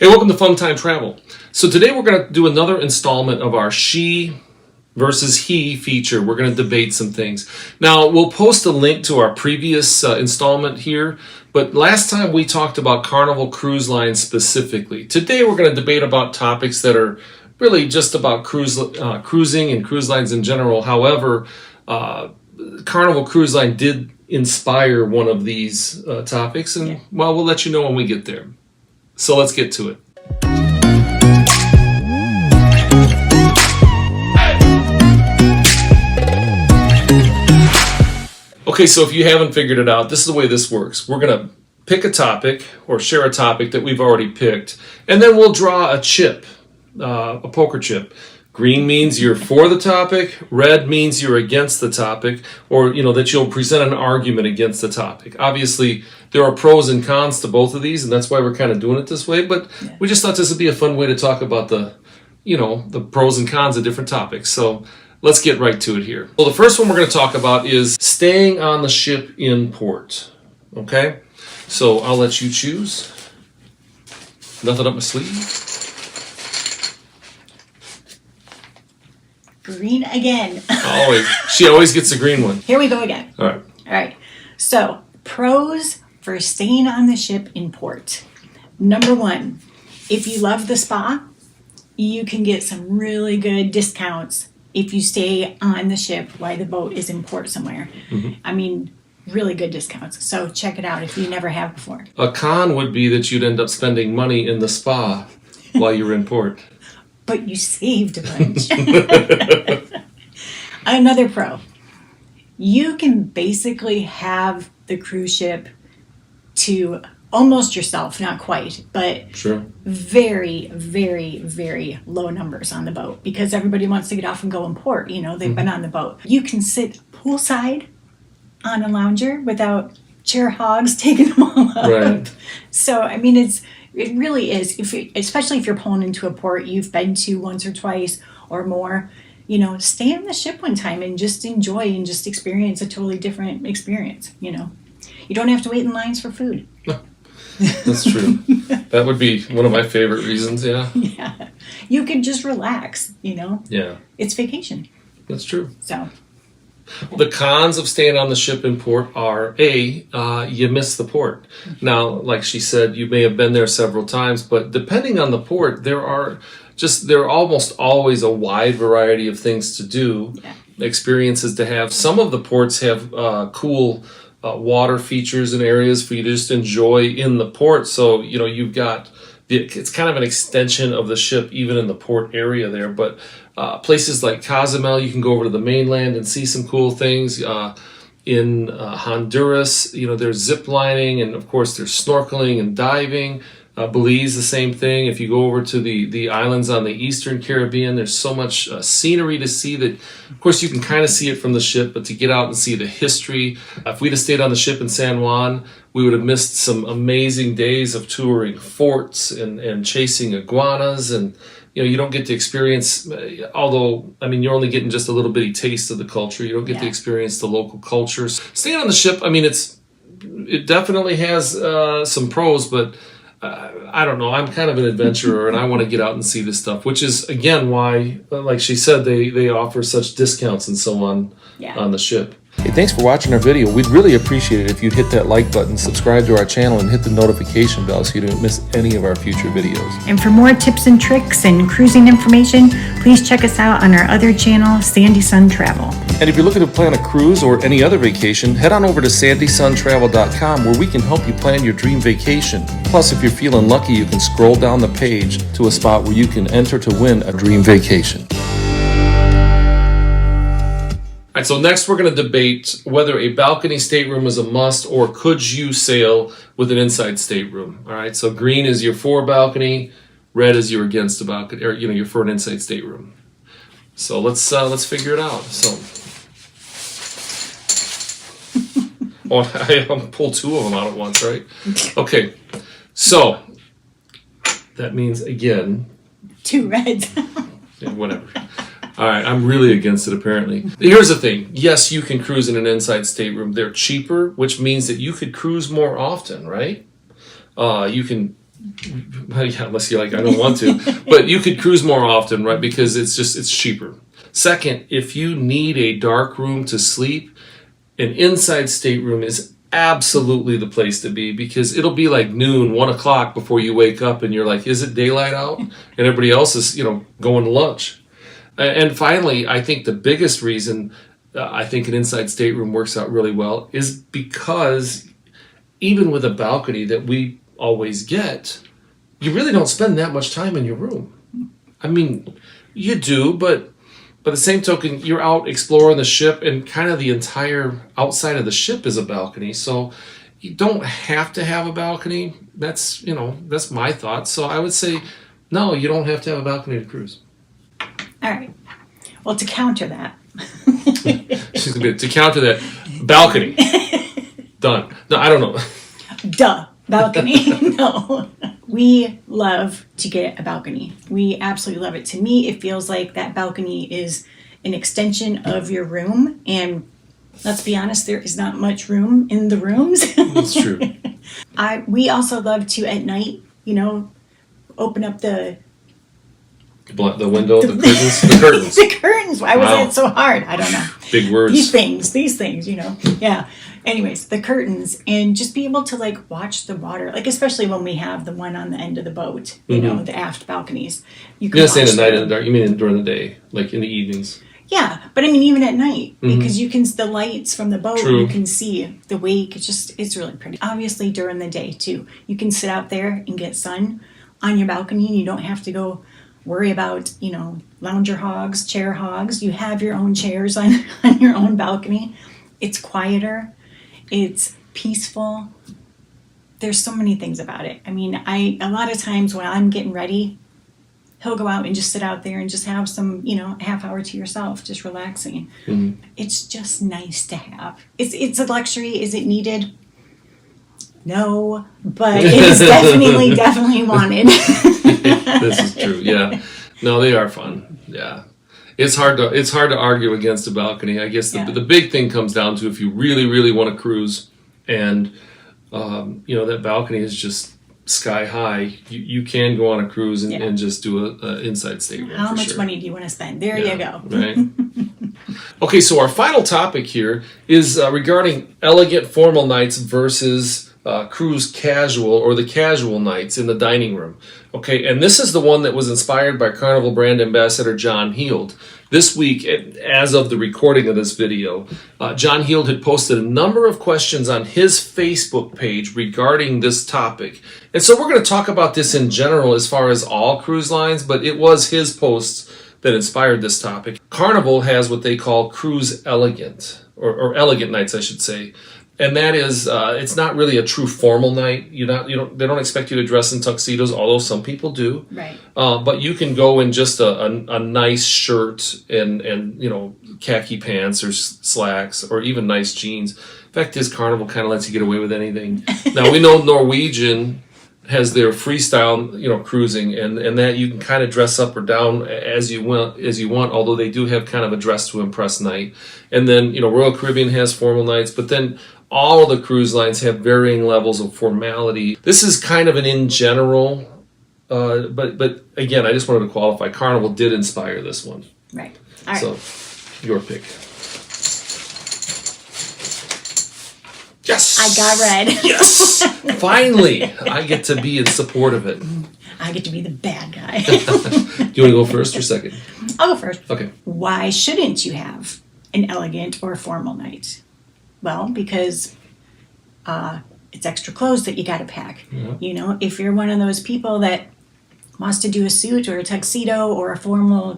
Hey, welcome to Fun Time Travel. So today we're going to do another installment of our she versus he feature. We're going to debate some things. Now, we'll post a link to our previous installment here, but last time we talked about Carnival Cruise Line specifically. Today we're going to debate about topics that are really just about cruising and cruise lines in general. However, Carnival Cruise Line did inspire one of these topics, and well, we'll let you know when we get there. So let's get to it. Okay, so if you haven't figured it out, this is the way this works. We're going to pick a topic or share a topic that we've already picked, and then we'll draw a chip, a poker chip. Green means you're for the topic, red means you're against the topic, or that you'll present an argument against the topic. Obviously, there are pros and cons to both of these, and that's why we're kind of doing it this way, but we just thought this would be a fun way to talk about the pros and cons of different topics. So let's get right to it here. Well, the first one we're going to talk about is staying on the ship in port. Okay? So I'll let you choose. Nothing up my sleeve. Green again. She always gets the green one. Here we go again. All right. So, pros for staying on the ship in port. Number one, if you love the spa, you can get some really good discounts if you stay on the ship while the boat is in port somewhere. Mm-hmm. I mean, really good discounts. So check it out if you never have before. A con would be that you'd end up spending money in the spa while you're in port. But you saved a bunch. Another pro. You can basically have the cruise ship to almost yourself, not quite, but sure. Very, very, very low numbers on the boat because everybody wants to get off and go in port. They've been on the boat. You can sit poolside on a lounger without chair hogs taking them all up. Right. So, I mean, it really is, especially if you're pulling into a port you've been to once or twice or more, stay on the ship one time and just enjoy and just experience a totally different experience, You don't have to wait in lines for food. No, that's true. That would be one of my favorite reasons, yeah. Yeah. You can just relax, Yeah. It's vacation. That's true. So. The cons of staying on the ship in port are, you miss the port. Now, like she said, you may have been there several times, but depending on the port, there are almost always a wide variety of things to do, experiences to have. Some of the ports have cool water features and areas for you to just enjoy in the port. So, you've got, it's kind of an extension of the ship even in the port area there, but places like Cozumel, you can go over to the mainland and see some cool things. In Honduras, there's zip lining, and of course there's snorkeling and diving. Belize, the same thing. If you go over to the islands on the Eastern Caribbean, there's so much scenery to see that, of course, you can kind of see it from the ship, but to get out and see the history. If we'd have stayed on the ship in San Juan, we would have missed some amazing days of touring forts and chasing iguanas, and you don't get to experience, although, I mean, you're only getting just a little bitty taste of the culture. You don't get to experience the local cultures. Staying on the ship, I mean, it definitely has some pros, but I don't know. I'm kind of an adventurer, and I want to get out and see this stuff, which is, again, why, like she said, they offer such discounts and so on on the ship. Hey, thanks for watching our video. We'd really appreciate it if you'd hit that like button, subscribe to our channel, and hit the notification bell so you don't miss any of our future videos. And for more tips and tricks and cruising information, please check us out on our other channel, Sandy Sun Travel. And if you're looking to plan a cruise or any other vacation, head on over to sandysuntravel.com where we can help you plan your dream vacation. Plus, if you're feeling lucky, you can scroll down the page to a spot where you can enter to win a dream vacation. All right, so next we're going to debate whether a balcony stateroom is a must or could you sail with an inside stateroom. All right, so green is your for balcony, red is you're against a balcony, or you're for an inside stateroom. So let's figure it out. So, I pull two of them out at once, right? Okay, so that means again, two reds. Yeah, whatever. All right, I'm really against it, apparently. Here's the thing. Yes, you can cruise in an inside stateroom. They're cheaper, which means that you could cruise more often, right? You can Well, yeah, unless you're like, I don't want to. But you could cruise more often, right? Because it's cheaper. Second, if you need a dark room to sleep, an inside stateroom is absolutely the place to be, because it'll be like noon, 1 o'clock before you wake up and you're like, is it daylight out? And everybody else is, going to lunch. And finally, I think the biggest reason I think an inside stateroom works out really well is because even with a balcony that we always get, you really don't spend that much time in your room. I mean, you do, but by the same token, you're out exploring the ship, and kind of the entire outside of the ship is a balcony. So you don't have to have a balcony. That's my thought. So I would say, no, you don't have to have a balcony to cruise. All right. Well, to counter that. She's going to be, to counter that, balcony. Done. No, I don't know. Duh. Balcony. No. We love to get a balcony. We absolutely love it. To me, it feels like that balcony is an extension of your room. And let's be honest, there is not much room in the rooms. That's true. We also love to, at night, open up the window, the curtains. The curtains. The curtains. Why was it so hard? I don't know. Big words. These things, Yeah. Anyways, the curtains, and just be able to watch the water, especially when we have the one on the end of the boat, the aft balconies. You're not saying at night in the dark. You mean during the day, like in the evenings. Yeah, but I mean even at night, because you can, the lights from the boat, True. You can see the wake. It's really pretty. Obviously during the day too, you can sit out there and get sun on your balcony, and you don't have to go worry about, lounger hogs, chair hogs. You have your own chairs on your own balcony. It's quieter. It's peaceful. There's so many things about it. I mean, a lot of times when I'm getting ready, he'll go out and just sit out there and just have some, a half hour to yourself, just relaxing. Mm-hmm. It's just nice to have. It's a luxury. Is it needed? No, but it's definitely wanted. This is true. Yeah. No, they are fun. Yeah. It's hard to argue against a balcony. I guess the big thing comes down to if you really, really want to cruise, and that balcony is just sky high. You can go on a cruise and just do a inside stateroom. How much money do you want to spend? There you go. Right. Okay, so our final topic here is regarding elegant formal nights versus cruise casual, or the casual nights in the dining room. Okay, and this is the one that was inspired by Carnival brand ambassador John Heald. This week, as of the recording of this video, John Heald had posted a number of questions on his Facebook page regarding this topic. And so we're going to talk about this in general as far as all cruise lines, but it was his posts that inspired this topic. Carnival has what they call cruise elegant, or elegant nights, I should say. And that is, it's not really a true formal night. They don't expect you to dress in tuxedos, although some people do. Right. But you can go in just a nice shirt and khaki pants or slacks, or even nice jeans. Fact is, Carnival kind of lets you get away with anything. Now we know Norwegian has their freestyle, cruising, and that you can kind of dress up or down as you want. Although they do have kind of a dress to impress night. And then Royal Caribbean has formal nights, but then all of the cruise lines have varying levels of formality. This is kind of an in general, but again, I just wanted to qualify. Carnival did inspire this one. Right. All right. So, your pick. Yes! I got red. Yes! Finally! I get to be in support of it. I get to be the bad guy. Do you want to go first or second? I'll go first. Okay. Why shouldn't you have an elegant or formal night? Well, because it's extra clothes that you got to pack. Yeah. If you're one of those people that wants to do a suit or a tuxedo or a formal,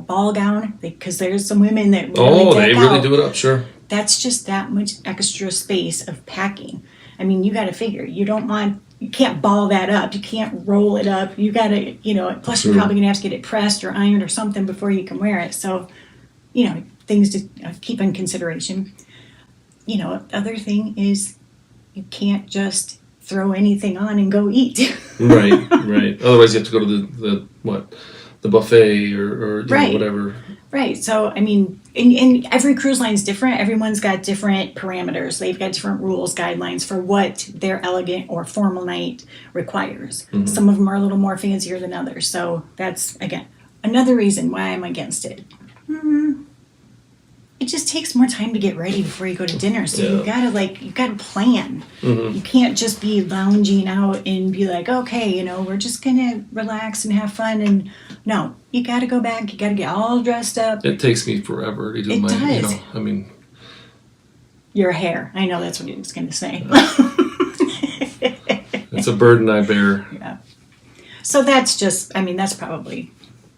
ball gown, because there's some women that really do it up, sure. That's just that much extra space of packing. I mean, you got to figure, you can't ball that up. You can't roll it up. You got to, plus you're probably going to have to get it pressed or ironed or something before you can wear it. So, things to keep in consideration. Other thing is you can't just throw anything on and go eat. Right. Otherwise you have to go to the buffet or right. Whatever. Right. So, I mean, and every cruise line is different. Everyone's got different parameters. They've got different rules, guidelines for what their elegant or formal night requires. Some of them are a little more fancier than others. So that's, again, another reason why I'm against it. It just takes more time to get ready before you go to dinner. So you gotta plan. You can't just be lounging out and be like, okay, we're just gonna relax and have fun. And no, you gotta go back. You gotta get all dressed up. It takes me forever to do It my, does. I mean, Your hair. I know that's what he was gonna say. it's a burden I bear. Yeah. So that's just. I mean, that's probably.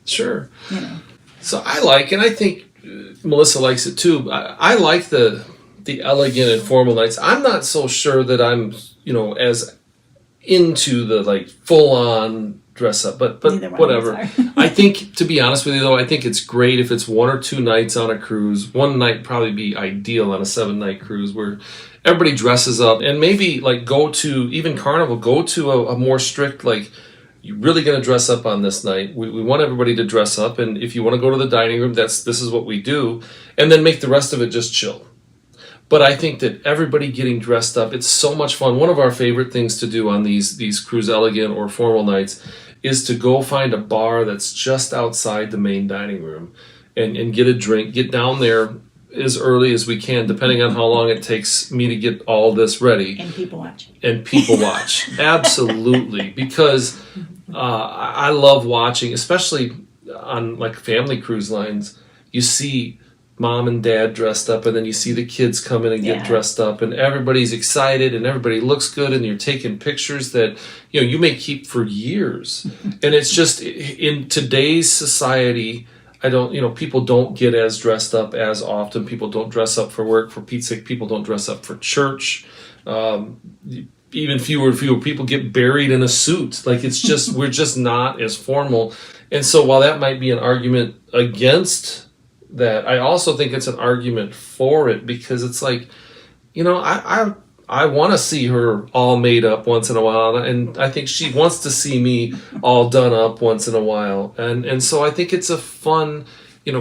Sure. So I like, and I think Melissa likes it too. I like the elegant and formal nights. I'm not so sure that I'm, as into the like full on dress up, but whatever. I think, to be honest with you though, I think it's great if it's 1 or 2 nights on a cruise. One night probably be ideal on a 7-night cruise where everybody dresses up, and maybe like go to, even Carnival, go to a more strict, like, you're really going to dress up on this night. We want everybody to dress up, and if you want to go to the dining room, this is what we do, and then make the rest of it just chill. But I think that everybody getting dressed up, it's so much fun. One of our favorite things to do on these cruise elegant or formal nights is to go find a bar that's just outside the main dining room and get a drink, get down there as early as we can, depending on how long it takes me to get all this ready. And people watch. Absolutely. Because I love watching, especially on like family cruise lines, you see mom and dad dressed up, and then you see the kids come in and get dressed up, and everybody's excited and everybody looks good, and you're taking pictures that you may keep for years. And it's just, in today's society, people don't get as dressed up as often. People don't dress up for work. For Pete's sake, people don't dress up for church. Even fewer people get buried in a suit. Like, it's just, we're just not as formal. And so while that might be an argument against that, I also think it's an argument for it, because it's like, I want to see her all made up once in a while, and I think she wants to see me all done up once in a while. And so I think it's a fun,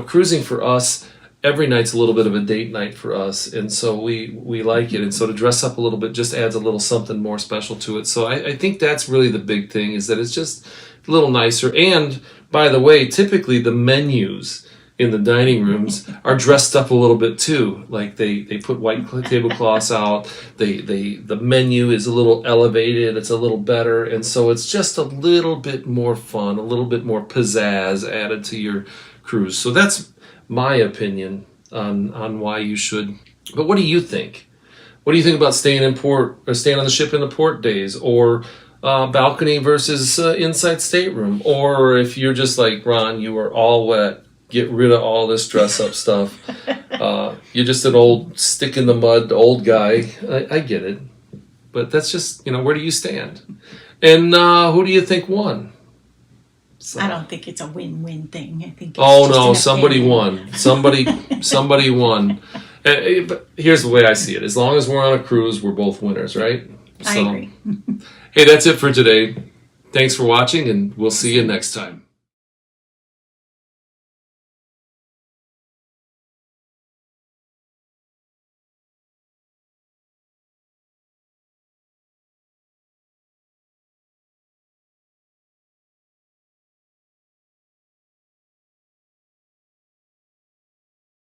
cruising for us, every night's a little bit of a date night for us, and so we like it. And so to dress up a little bit just adds a little something more special to it. So I think that's really the big thing, is that it's just a little nicer. And by the way, typically the menus in the dining rooms are dressed up a little bit too. Like they put white tablecloths out. The menu is a little elevated. It's a little better, and so it's just a little bit more fun, a little bit more pizzazz added to your cruise. So that's my opinion on why you should. But what do you think? What do you think about staying in port, or staying on the ship in the port days, or balcony versus inside stateroom? Or if you're just like Ron, you are all wet, get rid of all this dress up stuff. You're just an old stick in the mud old guy. I get it, but that's just, where do you stand? And who do you think won? So. I don't think it's a win-win thing. I think. Somebody won. Somebody won. But here's the way I see it: as long as we're on a cruise, we're both winners, right? I agree. Hey, that's it for today. Thanks for watching, and we'll see you next time.